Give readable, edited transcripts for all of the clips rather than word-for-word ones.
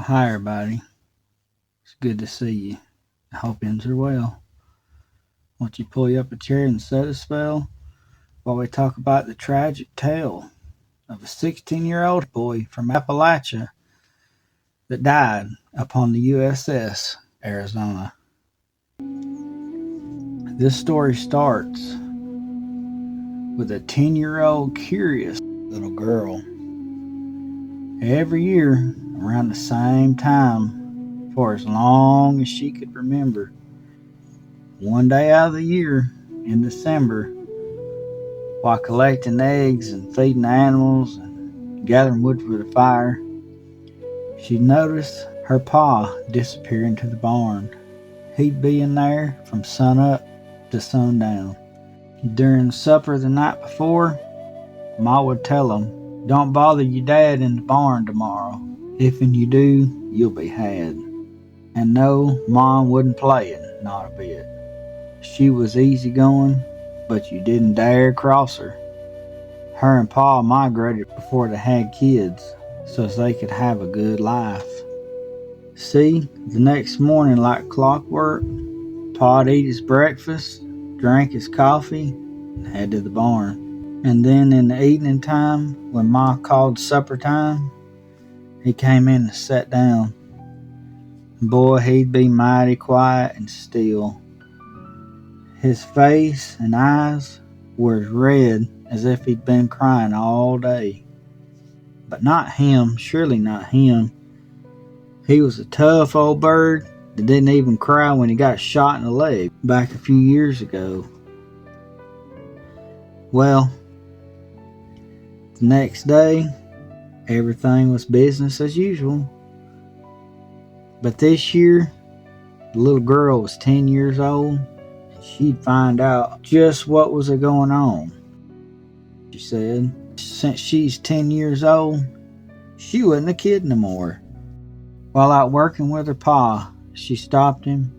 Hi, everybody. It's good to see you. I hope yous are well. Won't you pull you up a chair and set a spell while we talk about the tragic tale of a 16-year-old boy from Appalachia that died upon the USS Arizona. This story starts with a 10-year-old curious little girl. Every year, around the same time, for as long as she could remember, one day out of the year in December, while collecting eggs and feeding the animals and gathering wood for the fire, she noticed her pa disappear into the barn. He'd be in there from sunup to sundown. During supper the night before, Ma would tell him, "Don't bother your dad in the barn tomorrow. If'n you do, you'll be had." And no, Mom wouldn't play it, not a bit. She was easygoing, but you didn't dare cross her. Her and Pa migrated before they had kids, so they could have a good life. See, the next morning, like clockwork, Pa'd eat his breakfast, drank his coffee, and head to the barn. And then in the evening time, when Ma called supper time, he came in and sat down. Boy, he'd be mighty quiet and still. His face and eyes were as red as if he'd been crying all day. But not him, surely not him. He was a tough old bird that didn't even cry when he got shot in the leg back a few years ago. Well, the next day, everything was business as usual. But this year, the little girl was 10 years old, and she'd find out just what was going on. She said, since she's 10 years old, she wasn't a kid no more. While out working with her pa, she stopped him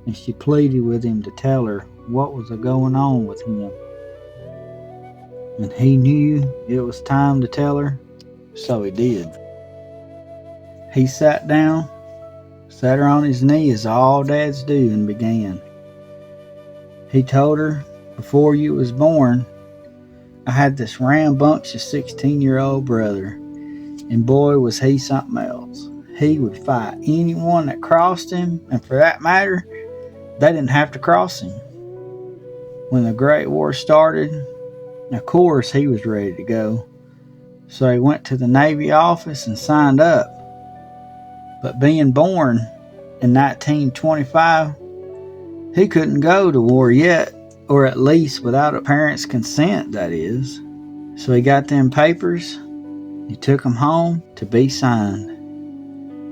and she pleaded with him to tell her what was going on with him. And he knew it was time to tell her, so he did. He sat down, sat her on his knee as all dads do, and began. He told her, "Before you was born, I had this rambunctious 16-year-old brother, and boy was he something else. He would fight anyone that crossed him, and for that matter, they didn't have to cross him. When the Great War started, of course he was ready to go, so he went to the Navy office and signed up. But being born in 1925, he couldn't go to war yet, or at least without a parent's consent, that is. So he got them papers, he took them home to be signed.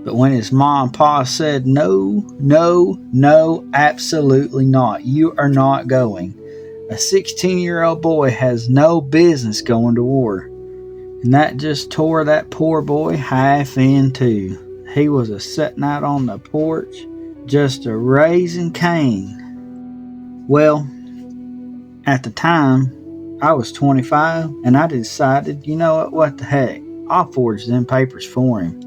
But when his mom and pa said, no, no, no, absolutely not, you are not going. A 16-year-old boy has no business going to war." And that just tore that poor boy half in two. He was a sitting out on the porch, just a raising Cain. Well, at the time, I was 25, and I decided, you know what the heck, I'll forge them papers for him.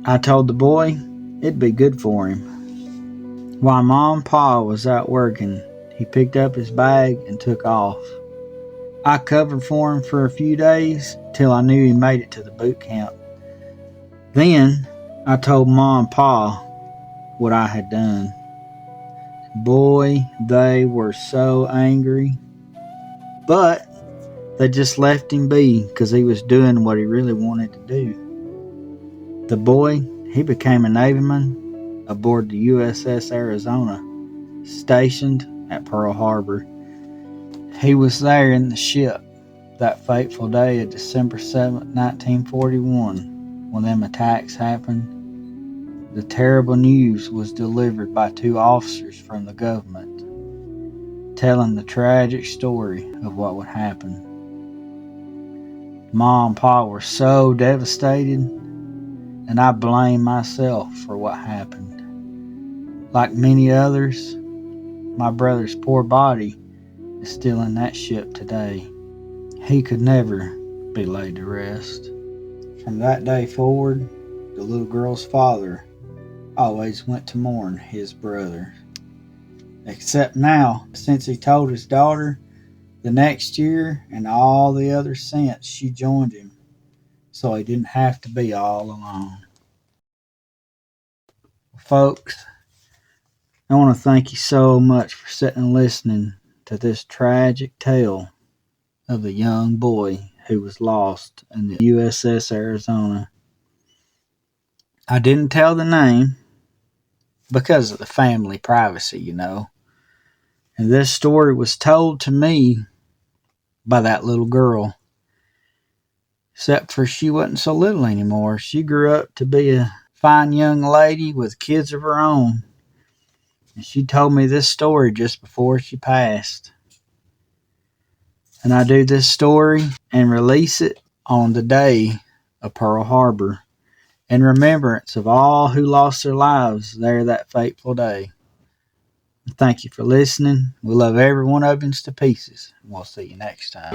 I told the boy it'd be good for him. While Mom and Pa was out working, he picked up his bag and took off. I covered for him for a few days till I knew he made it to the boot camp. Then I told Mom and Pa what I had done. Boy, they were so angry. But they just left him be because he was doing what he really wanted to do. The boy, he became a Navyman aboard the USS Arizona, stationed at Pearl Harbor. He was there in the ship that fateful day of December 7th, 1941, when them attacks happened. The terrible news was delivered by two officers from the government, telling the tragic story of what would happen. Mom and Pa were so devastated, and I blame myself for what happened. Like many others, my brother's poor body is still in that ship today. He could never be laid to rest. From that day forward, the little girl's father always went to mourn his brother. Except now, since he told his daughter the next year and all the others since, she joined him so he didn't have to be all alone. Folks, I want to thank you so much for sitting and listening to this tragic tale of the young boy who was lost in the USS Arizona. I didn't tell the name because of the family privacy, you know. And this story was told to me by that little girl. Except for she wasn't so little anymore. She grew up to be a fine young lady with kids of her own. And she told me this story just before she passed. And I do this story and release it on the day of Pearl Harbor in remembrance of all who lost their lives there that fateful day. Thank you for listening. We love every one of you to pieces. We'll see you next time.